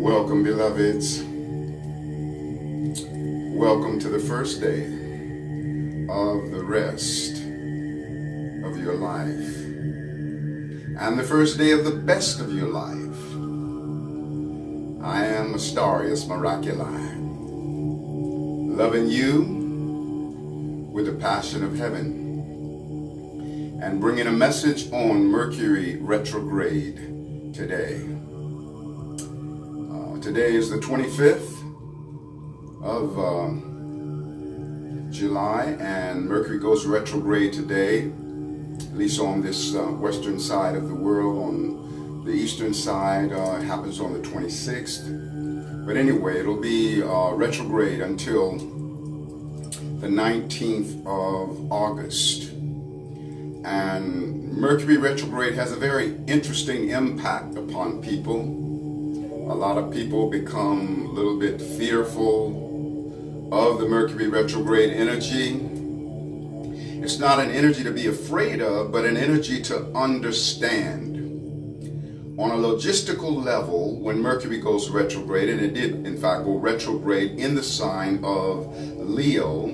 Welcome, beloveds. Welcome to the first day of the rest of your life and the first day of the best of your life. I am Astarius Miraculi, loving you with the passion of heaven and bringing a message on Mercury retrograde today. Today is the 25th of July, and Mercury goes retrograde today, at least on this western side of the world. On the eastern side, it happens on the 26th. But anyway, it'll be retrograde until the 19th of August. And Mercury retrograde has a very interesting impact upon people. A lot of people become a little bit fearful of the Mercury retrograde energy. It's not an energy to be afraid of, but an energy to understand. On a logistical level, when Mercury goes retrograde, and it did in fact go retrograde in the sign of Leo,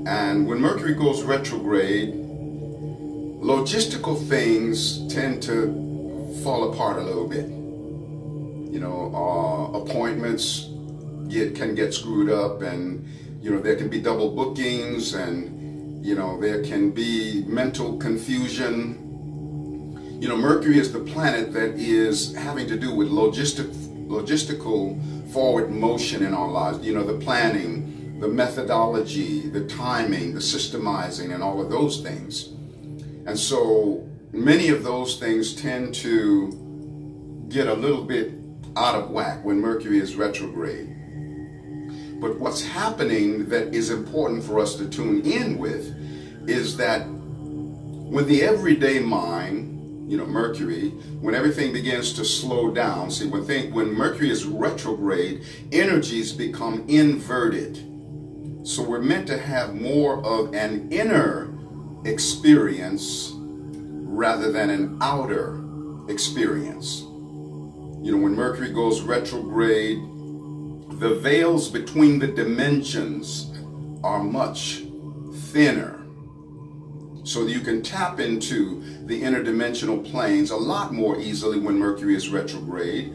and when Mercury goes retrograde, logistical things tend to fall apart a little bit. You know, appointments can get screwed up, and there can be double bookings, and there can be mental confusion. Mercury is the planet that is having to do with logistical forward motion in our lives. The planning, the methodology, the timing, the systemizing, and all of those things. And so many of those things tend to get a little bit out of whack when Mercury is retrograde. But what's happening that is important for us to tune in with is that when the everyday mind, Mercury, when everything begins to slow down, see, when Mercury is retrograde, energies become inverted. So we're meant to have more of an inner experience rather than an outer experience. When Mercury goes retrograde, the veils between the dimensions are much thinner. So you can tap into the interdimensional planes a lot more easily when Mercury is retrograde.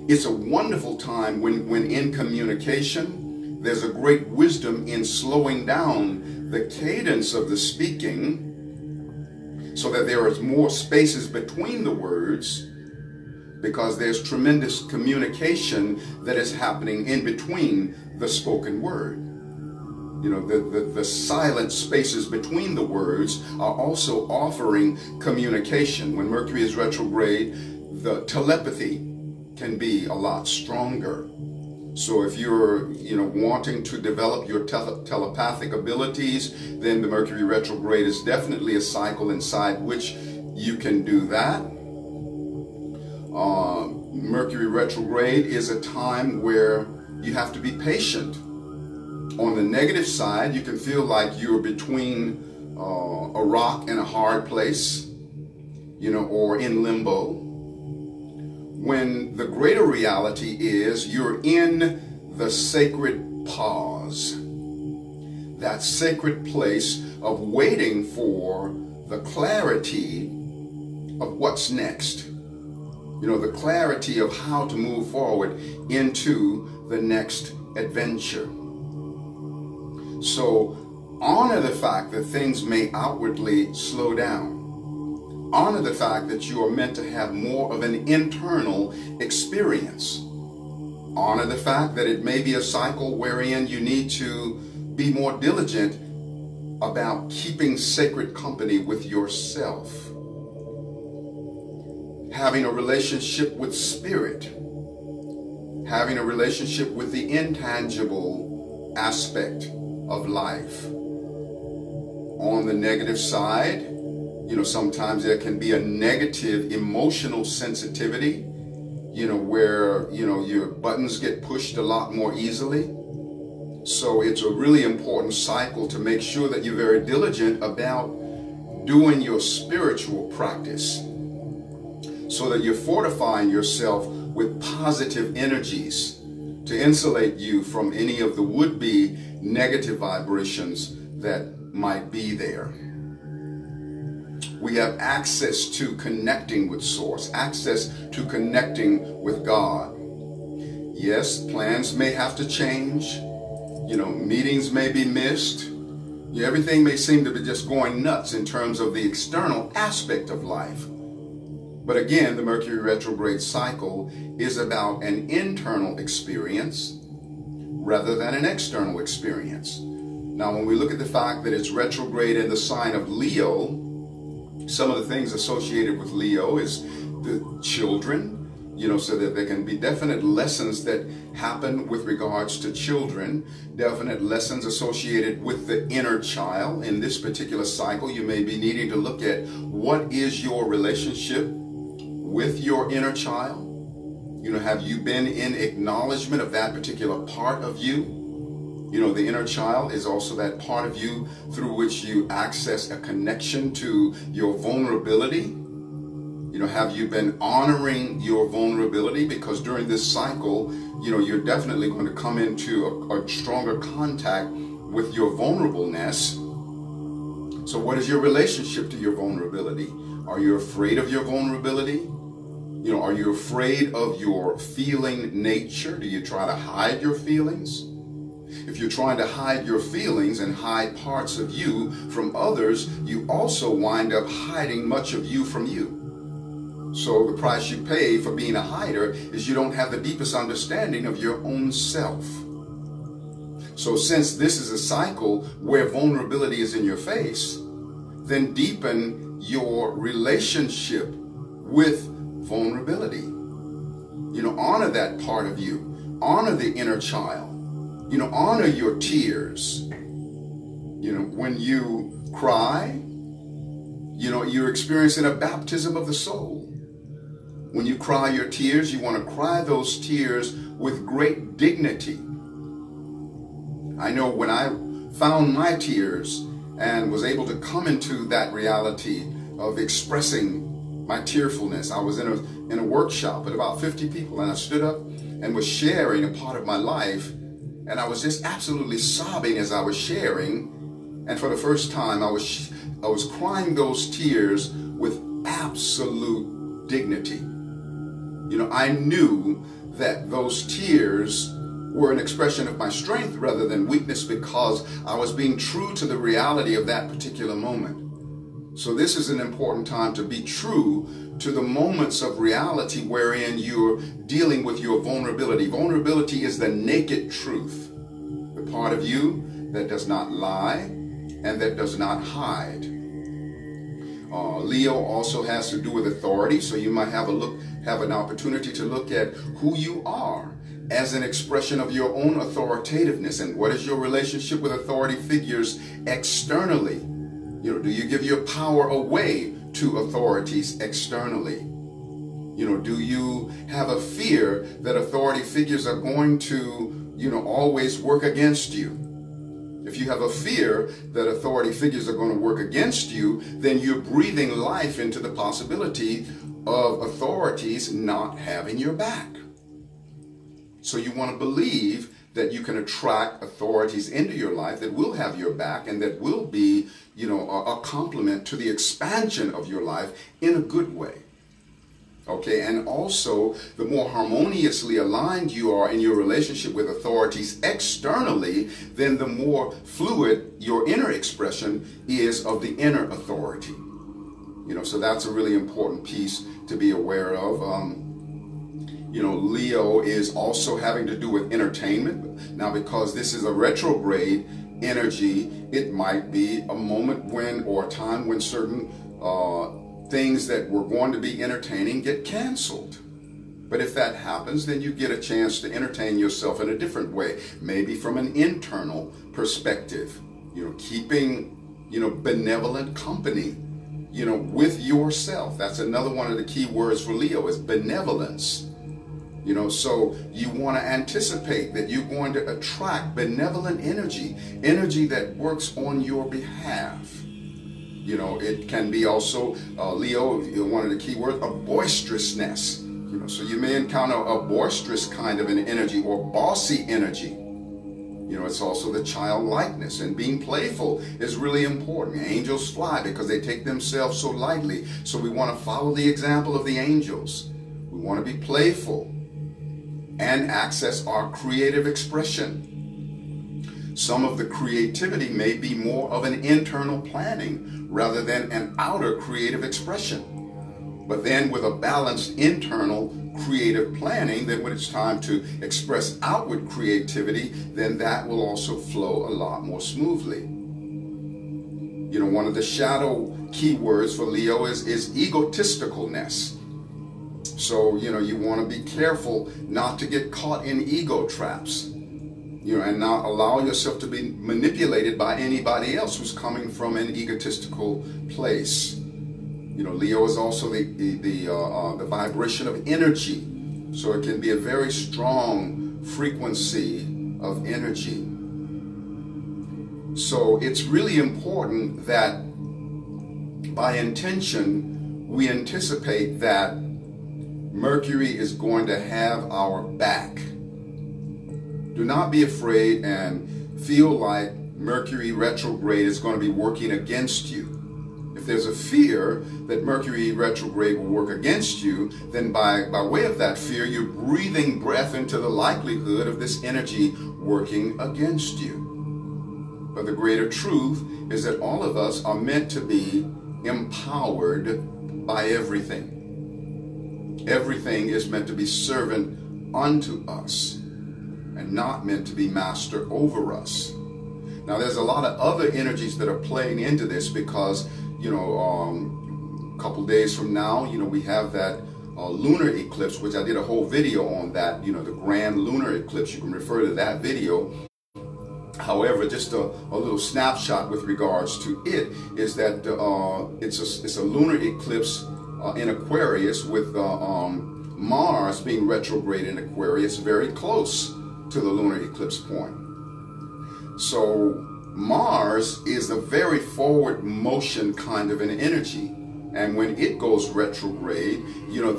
It's a wonderful time when in communication. There's a great wisdom in slowing down the cadence of the speaking so that there is more spaces between the words, because there's tremendous communication that is happening in between the spoken word. The silent spaces between the words are also offering communication. When Mercury is retrograde, the telepathy can be a lot stronger. So if you're wanting to develop your telepathic abilities, then the Mercury retrograde is definitely a cycle inside which you can do that. Mercury retrograde is a time where you have to be patient. On the negative side, you can feel like you're between a rock and a hard place, or in limbo. When the greater reality is you're in the sacred pause, that sacred place of waiting for the clarity of what's next. The clarity of how to move forward into the next adventure. So honor the fact that things may outwardly slow down. Honor the fact that you are meant to have more of an internal experience. Honor the fact that it may be a cycle wherein you need to be more diligent about keeping sacred company with yourself. Having a relationship with spirit, having a relationship with the intangible aspect of life. On the negative side, sometimes there can be a negative emotional sensitivity, where, your buttons get pushed a lot more easily. So it's a really important cycle to make sure that you're very diligent about doing your spiritual practice so that you're fortifying yourself with positive energies to insulate you from any of the would-be negative vibrations that might be there. We have access to connecting with Source, access to connecting with God. Yes, plans may have to change. Meetings may be missed. Everything may seem to be just going nuts in terms of the external aspect of life. But again, the Mercury retrograde cycle is about an internal experience rather than an external experience. Now, when we look at the fact that it's retrograde in the sign of Leo, some of the things associated with Leo is the children, so that there can be definite lessons that happen with regards to children, definite lessons associated with the inner child. In this particular cycle, you may be needing to look at what is your relationship with your inner child. Have you been in acknowledgement of that particular part of you? The inner child is also that part of you through which you access a connection to your vulnerability. Have you been honoring your vulnerability? Because during this cycle, you're definitely going to come into a stronger contact with your vulnerableness. So what is your relationship to your vulnerability? Are you afraid of your vulnerability? Are you afraid of your feeling nature? Do you try to hide your feelings? If you're trying to hide your feelings and hide parts of you from others, you also wind up hiding much of you from you. So the price you pay for being a hider is you don't have the deepest understanding of your own self. So since this is a cycle where vulnerability is in your face, then deepen your relationship with vulnerability. Honor that part of you. Honor the inner child. Honor your tears. When you cry, you're experiencing a baptism of the soul. When you cry your tears, you want to cry those tears with great dignity. I know when I found my tears and was able to come into that reality of expressing my tearfulness, I was in a workshop with about 50 people, and I stood up and was sharing a part of my life, and I was just absolutely sobbing as I was sharing. And for the first time, I was crying those tears with absolute dignity. I knew that those tears were an expression of my strength rather than weakness, because I was being true to the reality of that particular moment. So this is an important time to be true to the moments of reality wherein you're dealing with your vulnerability. Vulnerability is the naked truth, the part of you that does not lie and that does not hide. Leo also has to do with authority, so you might have an opportunity to look at who you are as an expression of your own authoritativeness, and what is your relationship with authority figures externally. Do you give your power away to authorities externally? Do you have a fear that authority figures are going to, always work against you? If you have a fear that authority figures are going to work against you, then you're breathing life into the possibility of authorities not having your back. So you want to believe that you can attract authorities into your life that will have your back and that will be, a complement to the expansion of your life in a good way. Okay, and also the more harmoniously aligned you are in your relationship with authorities externally, then the more fluid your inner expression is of the inner authority. So that's a really important piece to be aware of. Leo is also having to do with entertainment. Now, because this is a retrograde energy, it might be a moment when, or a time when certain things that were going to be entertaining get canceled. But if that happens, then you get a chance to entertain yourself in a different way, maybe from an internal perspective, keeping, benevolent company, with yourself. That's another one of the key words for Leo is benevolence. So you want to anticipate that you're going to attract benevolent energy that works on your behalf. It can be also, Leo, one of the key words, of boisterousness. So you may encounter a boisterous kind of an energy or bossy energy. It's also the childlikeness, and being playful is really important. Angels fly because they take themselves so lightly. So we want to follow the example of the angels. We want to be playful and access our creative expression. Some of the creativity may be more of an internal planning rather than an outer creative expression. But then with a balanced internal creative planning, then when it's time to express outward creativity, then that will also flow a lot more smoothly. One of the shadow keywords for Leo is egotisticalness. So, you want to be careful not to get caught in ego traps, and not allow yourself to be manipulated by anybody else who's coming from an egotistical place. Leo is also the vibration of energy. So it can be a very strong frequency of energy. So it's really important that by intention, we anticipate that Mercury is going to have our back. Do not be afraid and feel like Mercury retrograde is going to be working against you. If there's a fear that Mercury retrograde will work against you, then by way of that fear, you're breathing breath into the likelihood of this energy working against you. But the greater truth is that all of us are meant to be empowered by everything. Everything is meant to be servant unto us and not meant to be master over us. Now, there's a lot of other energies that are playing into this because a couple days from now, we have that lunar eclipse, which I did a whole video on that, the grand lunar eclipse. You can refer to that video. However, just a little snapshot with regards to it is that it's a lunar eclipse in Aquarius with Mars being retrograde in Aquarius, very close to the lunar eclipse point. So Mars is a very forward motion kind of an energy, and when it goes retrograde,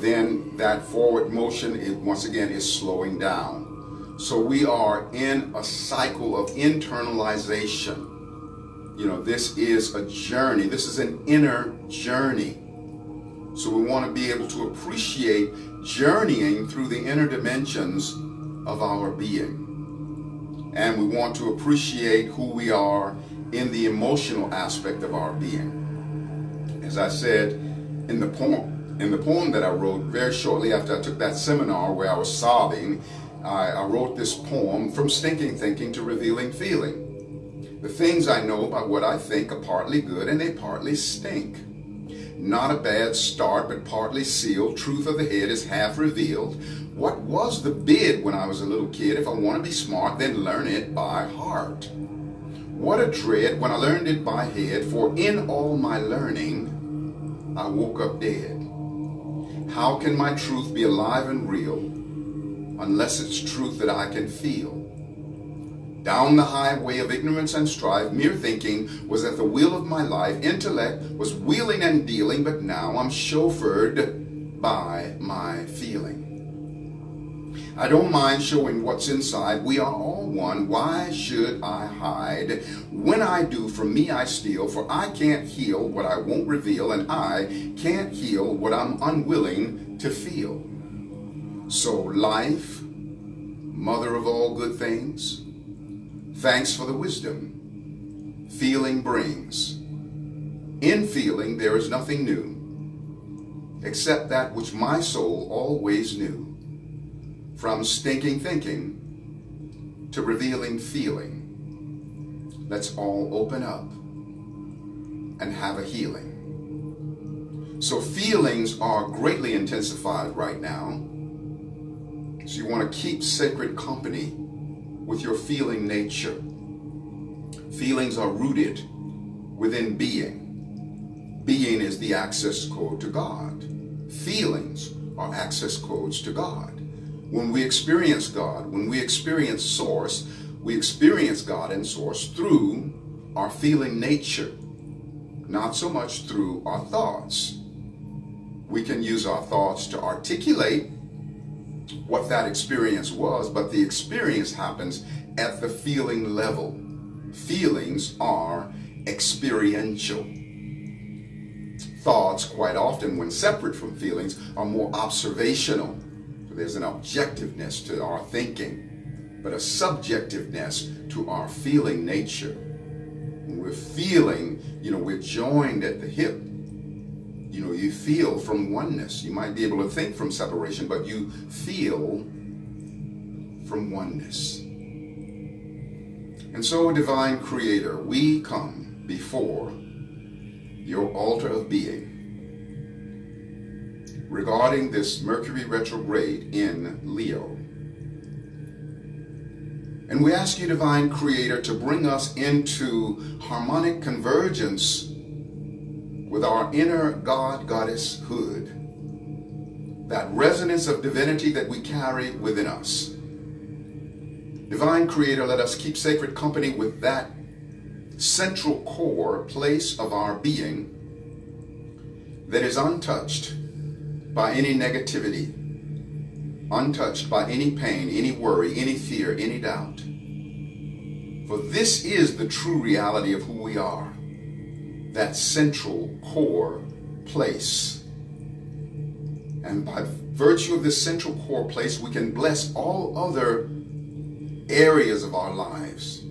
then that forward motion once again is slowing down. So we are in a cycle of internalization. This is a journey. This is an inner journey. So we want to be able to appreciate journeying through the inner dimensions of our being. And we want to appreciate who we are in the emotional aspect of our being. As I said in the poem that I wrote very shortly after I took that seminar where I was sobbing, I wrote this poem, From Stinking Thinking to Revealing Feeling. The things I know about what I think are partly good and they partly stink. Not a bad start, but partly sealed. Truth of the head is half revealed. What was the bid when I was a little kid? If I want to be smart, then learn it by heart. What a dread when I learned it by head, for in all my learning, I woke up dead. How can my truth be alive and real unless it's truth that I can feel? Down the highway of ignorance and strife, mere thinking was at the wheel of my life. Intellect was wheeling and dealing, but now I'm chauffeured by my feeling. I don't mind showing what's inside. We are all one. Why should I hide? When I do, from me I steal, for I can't heal what I won't reveal, and I can't heal what I'm unwilling to feel. So life, mother of all good things, thanks for the wisdom feeling brings. In feeling there is nothing new, except that which my soul always knew. From stinking thinking to revealing feeling, let's all open up and have a healing. So feelings are greatly intensified right now. So you want to keep sacred company with your feeling nature. Feelings are rooted within being. Being is the access code to God. Feelings are access codes to God. When we experience God, when we experience Source, we experience God and Source through our feeling nature, not so much through our thoughts. We can use our thoughts to articulate what that experience was, but the experience happens at the feeling level. Feelings are experiential. Thoughts, quite often, when separate from feelings, are more observational. So there's an objectiveness to our thinking, but a subjectiveness to our feeling nature. When we're feeling, we're joined at the hip. You feel from oneness. You might be able to think from separation, but you feel from oneness. And so, Divine Creator, we come before your altar of being regarding this Mercury retrograde in Leo. And we ask you, Divine Creator, to bring us into harmonic convergence with our inner God, Goddess hood, that resonance of divinity that we carry within us. Divine Creator, let us keep sacred company with that central core place of our being that is untouched by any negativity, untouched by any pain, any worry, any fear, any doubt. For this is the true reality of who we are, that central core place. And by virtue of this central core place, we can bless all other areas of our lives,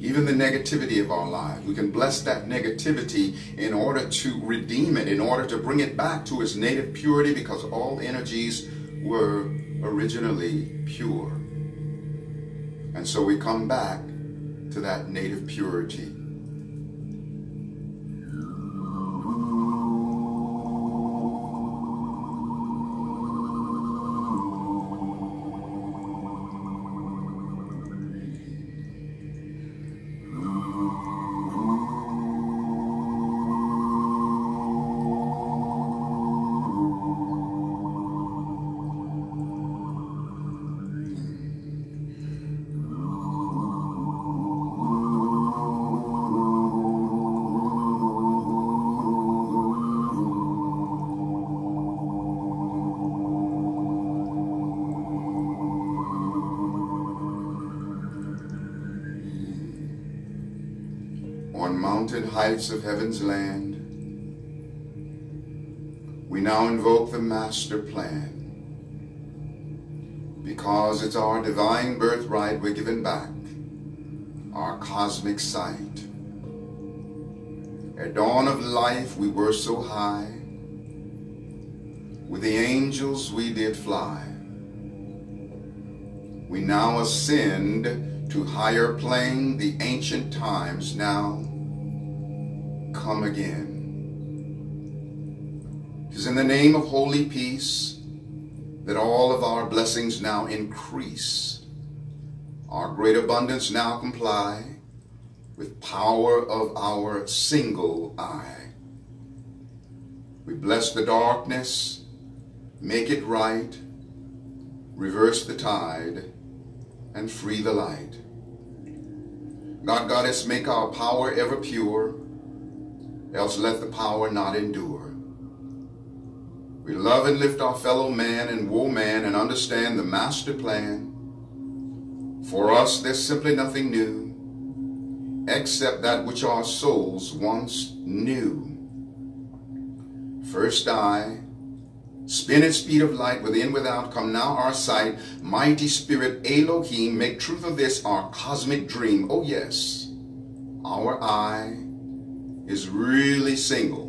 even the negativity of our lives. We can bless that negativity in order to redeem it, in order to bring it back to its native purity, because all energies were originally pure. And so we come back to that native purity. On mountain heights of heaven's land, we now invoke the master plan. Because it's our divine birthright, we're given back our cosmic sight. At dawn of life we were so high, with the angels we did fly. We now ascend to higher plane, the ancient times now come again. 'Tis in the name of holy peace that all of our blessings now increase. Our great abundance now comply with power of our single eye. We bless the darkness, make it right, reverse the tide, and free the light. God, Goddess, make our power ever pure, else let the power not endure. We love and lift our fellow man and woman and understand the master plan. For us, there's simply nothing new, except that which our souls once knew. First eye, spin at speed of light, within, without, come now our sight. Mighty Spirit Elohim, make truth of this our cosmic dream. Oh yes, our eye is really single.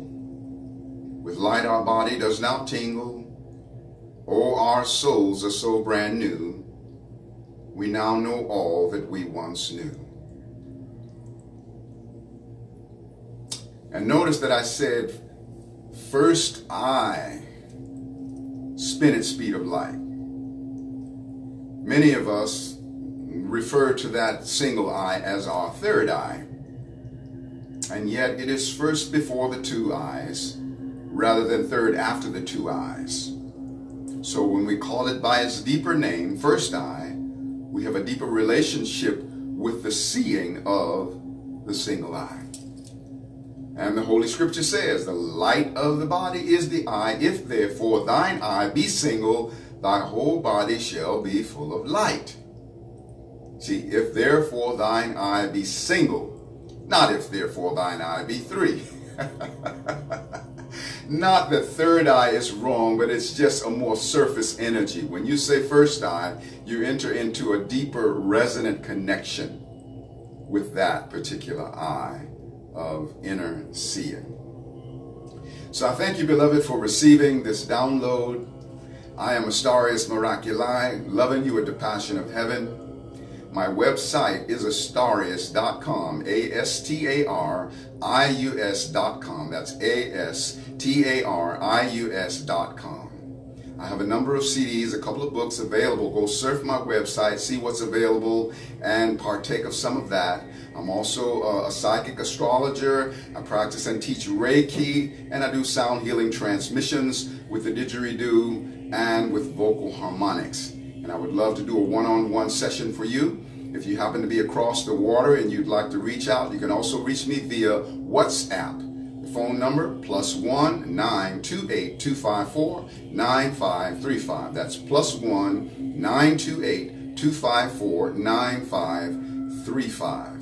With light our body does now tingle. Oh, our souls are so brand new. We now know all that we once knew. And notice that I said, first eye, spin at speed of light. Many of us refer to that single eye as our third eye. And yet it is first before the two eyes, rather than third after the two eyes. So when we call it by its deeper name, first eye, we have a deeper relationship with the seeing of the single eye. And the Holy Scripture says, the light of the body is the eye. If therefore thine eye be single, thy whole body shall be full of light. See, if therefore thine eye be single, not if therefore thine eye be three. Not that third eye is wrong, but it's just a more surface energy. When you say first eye, you enter into a deeper resonant connection with that particular eye of inner seeing. So I thank you, beloved, for receiving this download. I am Astarius Miraculi, loving you with the passion of heaven. My website is astarius.com, ASTARIUS.com. That's ASTARIUS.com. I have a number of CDs, a couple of books available. Go surf my website, see what's available, and partake of some of that. I'm also a psychic astrologer. I practice and teach Reiki, and I do sound healing transmissions with the didgeridoo and with vocal harmonics. And I would love to do a one-on-one session for you. If you happen to be across the water and you'd like to reach out, you can also reach me via WhatsApp. The phone number, +1 928 254 9535. That's +1 928 254 9535.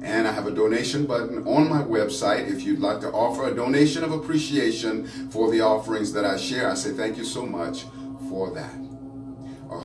And I have a donation button on my website if you'd like to offer a donation of appreciation for the offerings that I share. I say thank you so much for that.